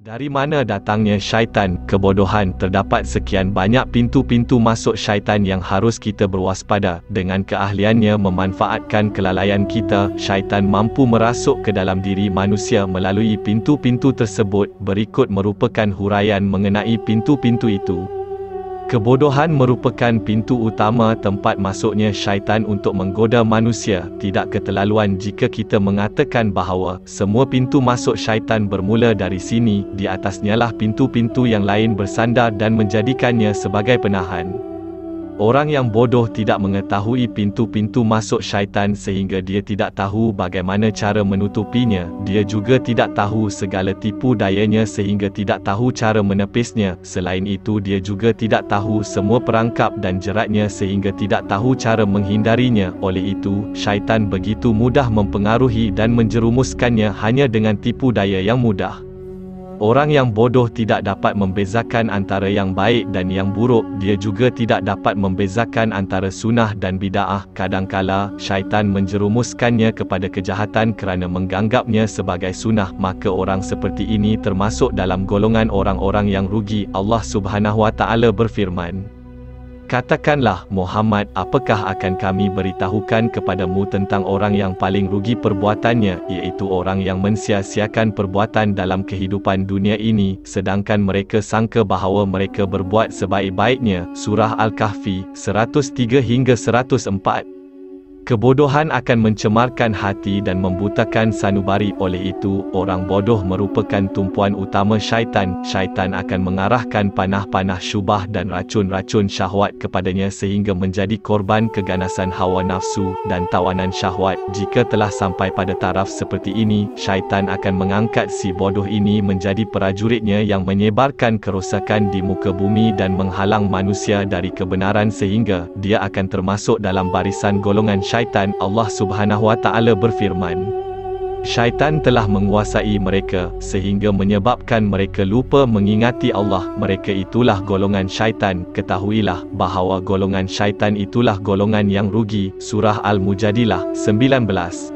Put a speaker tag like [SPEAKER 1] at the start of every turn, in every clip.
[SPEAKER 1] Dari mana datangnya syaitan, kebodohan? Terdapat sekian banyak pintu-pintu masuk syaitan yang harus kita berwaspada. Dengan keahliannya memanfaatkan kelalaian kita, syaitan mampu merasuk ke dalam diri manusia melalui pintu-pintu tersebut. Berikut merupakan huraian mengenai pintu-pintu itu. Kebodohan merupakan pintu utama tempat masuknya syaitan untuk menggoda manusia. Tidak keterlaluan jika kita mengatakan bahawa semua pintu masuk syaitan bermula dari sini. Di atasnya lah pintu-pintu yang lain bersandar dan menjadikannya sebagai penahan. Orang yang bodoh tidak mengetahui pintu-pintu masuk syaitan sehingga dia tidak tahu bagaimana cara menutupinya. Dia juga tidak tahu segala tipu dayanya sehingga tidak tahu cara menepisnya. Selain itu, dia juga tidak tahu semua perangkap dan jeratnya sehingga tidak tahu cara menghindarinya. Oleh itu, syaitan begitu mudah mempengaruhi dan menjerumuskannya hanya dengan tipu daya yang mudah. Orang yang bodoh tidak dapat membezakan antara yang baik dan yang buruk. Dia juga tidak dapat membezakan antara sunnah dan bid'ah. Kadangkala, syaitan menjerumuskannya kepada kejahatan kerana menganggapnya sebagai sunnah. Maka orang seperti ini termasuk dalam golongan orang-orang yang rugi. Allah Subhanahu Wa Taala berfirman, "Katakanlah, Muhammad, apakah akan kami beritahukan kepadamu tentang orang yang paling rugi perbuatannya, iaitu orang yang mensia-siakan perbuatan dalam kehidupan dunia ini, sedangkan mereka sangka bahawa mereka berbuat sebaik-baiknya." Surah Al-Kahfi, 103 hingga 104. Kebodohan akan mencemarkan hati dan membutakan sanubari. Oleh itu, orang bodoh merupakan tumpuan utama syaitan. Syaitan akan mengarahkan panah-panah syubah dan racun-racun syahwat kepadanya sehingga menjadi korban keganasan hawa nafsu dan tawanan syahwat. Jika telah sampai pada taraf seperti ini, syaitan akan mengangkat si bodoh ini menjadi prajuritnya yang menyebarkan kerosakan di muka bumi dan menghalang manusia dari kebenaran sehingga dia akan termasuk dalam barisan golongan syaitan. Allah Subhanahu Wa Taala berfirman, "Syaitan telah menguasai mereka sehingga menyebabkan mereka lupa mengingati Allah. Mereka itulah golongan syaitan. Ketahuilah bahawa golongan syaitan itulah golongan yang rugi." Surah Al-Mujadilah 19.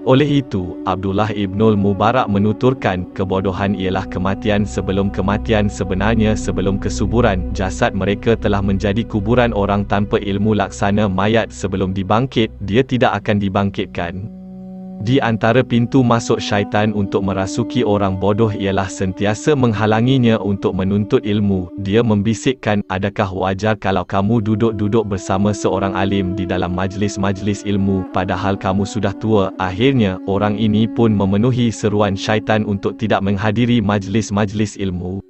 [SPEAKER 1] Oleh itu, Abdullah Ibnul Mubarak menuturkan, kebodohan ialah kematian sebelum kematian sebenarnya. Sebelum kesuburan, jasad mereka telah menjadi kuburan orang tanpa ilmu laksana. Mayat sebelum dibangkit, dia tidak akan dibangkitkan. Di antara pintu masuk syaitan untuk merasuki orang bodoh ialah sentiasa menghalanginya untuk menuntut ilmu. Dia membisikkan, "Adakah wajar kalau kamu duduk-duduk bersama seorang alim di dalam majlis-majlis ilmu, padahal kamu sudah tua?" Akhirnya, orang ini pun memenuhi seruan syaitan untuk tidak menghadiri majlis-majlis ilmu.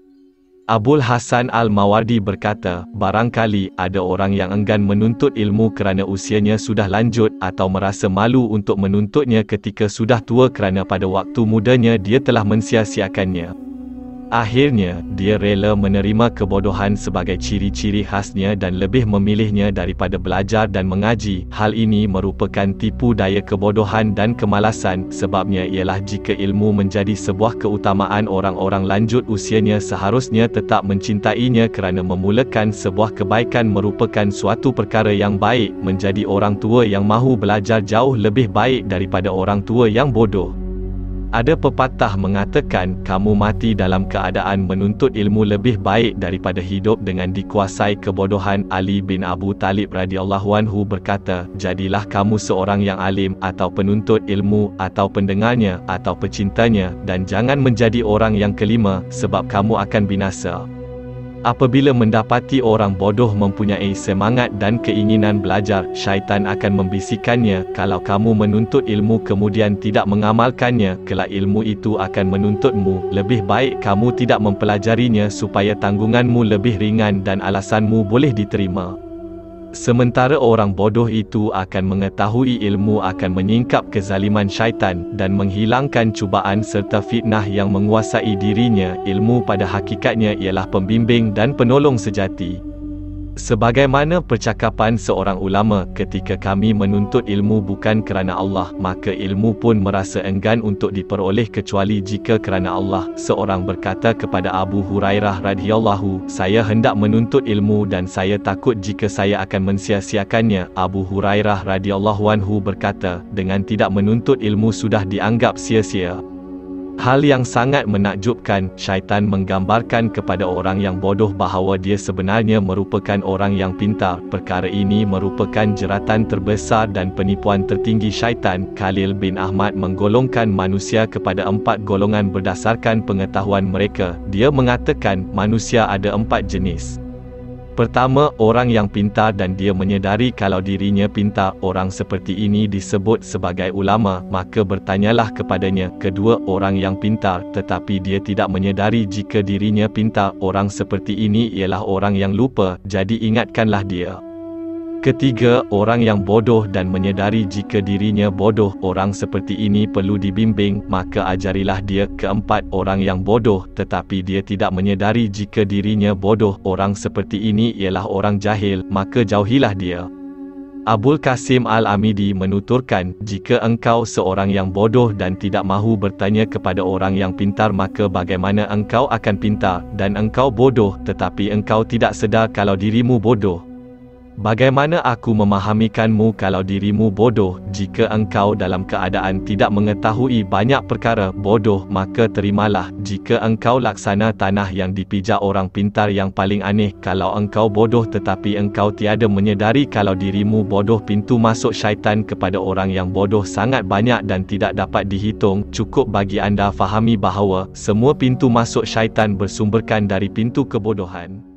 [SPEAKER 1] Abul Hasan Al-Mawardi berkata, barangkali ada orang yang enggan menuntut ilmu kerana usianya sudah lanjut atau merasa malu untuk menuntutnya ketika sudah tua kerana pada waktu mudanya dia telah mensia-siakannya. Akhirnya, dia rela menerima kebodohan sebagai ciri-ciri khasnya dan lebih memilihnya daripada belajar dan mengaji. Hal ini merupakan tipu daya kebodohan dan kemalasan. Sebabnya ialah jika ilmu menjadi sebuah keutamaan, orang-orang lanjut usianya seharusnya tetap mencintainya kerana memulakan sebuah kebaikan merupakan suatu perkara yang baik. Menjadi orang tua yang mahu belajar jauh lebih baik daripada orang tua yang bodoh. Ada pepatah mengatakan, kamu mati dalam keadaan menuntut ilmu lebih baik daripada hidup dengan dikuasai kebodohan. Ali bin Abu Talib radhiyallahu anhu berkata, jadilah kamu seorang yang alim, atau penuntut ilmu, atau pendengarnya, atau pecintanya, dan jangan menjadi orang yang kelima, sebab kamu akan binasa. Apabila mendapati orang bodoh mempunyai semangat dan keinginan belajar, syaitan akan membisikkannya, kalau kamu menuntut ilmu kemudian tidak mengamalkannya, kelak ilmu itu akan menuntutmu. Lebih baik kamu tidak mempelajarinya supaya tanggunganmu lebih ringan dan alasanmu boleh diterima. Sementara orang bodoh itu akan mengetahui ilmu akan menyingkap kezaliman syaitan dan menghilangkan cubaan serta fitnah yang menguasai dirinya. Ilmu pada hakikatnya ialah pembimbing dan penolong sejati. Sebagaimana percakapan seorang ulama, ketika kami menuntut ilmu bukan kerana Allah, maka ilmu pun merasa enggan untuk diperoleh kecuali jika kerana Allah. Seorang berkata kepada Abu Hurairah radhiyallahu, saya hendak menuntut ilmu dan saya takut jika saya akan mensia-siakannya. Abu Hurairah radhiyallahu anhu berkata, dengan tidak menuntut ilmu sudah dianggap sia-sia. Hal yang sangat menakjubkan, syaitan menggambarkan kepada orang yang bodoh bahawa dia sebenarnya merupakan orang yang pintar. Perkara ini merupakan jeratan terbesar dan penipuan tertinggi syaitan. Khalil bin Ahmad menggolongkan manusia kepada 4 golongan berdasarkan pengetahuan mereka. Dia mengatakan manusia ada 4 jenis. Pertama, orang yang pintar dan dia menyedari kalau dirinya pintar. Orang seperti ini disebut sebagai ulama, maka bertanyalah kepadanya. Kedua, orang yang pintar tetapi dia tidak menyedari jika dirinya pintar. Orang seperti ini ialah orang yang lupa, jadi ingatkanlah dia. Ketiga, orang yang bodoh dan menyedari jika dirinya bodoh. Orang seperti ini perlu dibimbing, maka ajarilah dia. Keempat, orang yang bodoh tetapi dia tidak menyedari jika dirinya bodoh. Orang seperti ini ialah orang jahil, maka jauhilah dia. Abul Qasim Al-Amidi menuturkan, jika engkau seorang yang bodoh dan tidak mahu bertanya kepada orang yang pintar, maka bagaimana engkau akan pintar? Dan engkau bodoh tetapi engkau tidak sedar kalau dirimu bodoh. Bagaimana aku memahamikanmu kalau dirimu bodoh? Jika engkau dalam keadaan tidak mengetahui banyak perkara bodoh, maka terimalah. Jika engkau laksana tanah yang dipijak orang pintar yang paling aneh. Kalau engkau bodoh tetapi engkau tiada menyedari kalau dirimu bodoh, pintu masuk syaitan kepada orang yang bodoh sangat banyak dan tidak dapat dihitung. Cukup bagi anda fahami bahawa semua pintu masuk syaitan bersumberkan dari pintu kebodohan.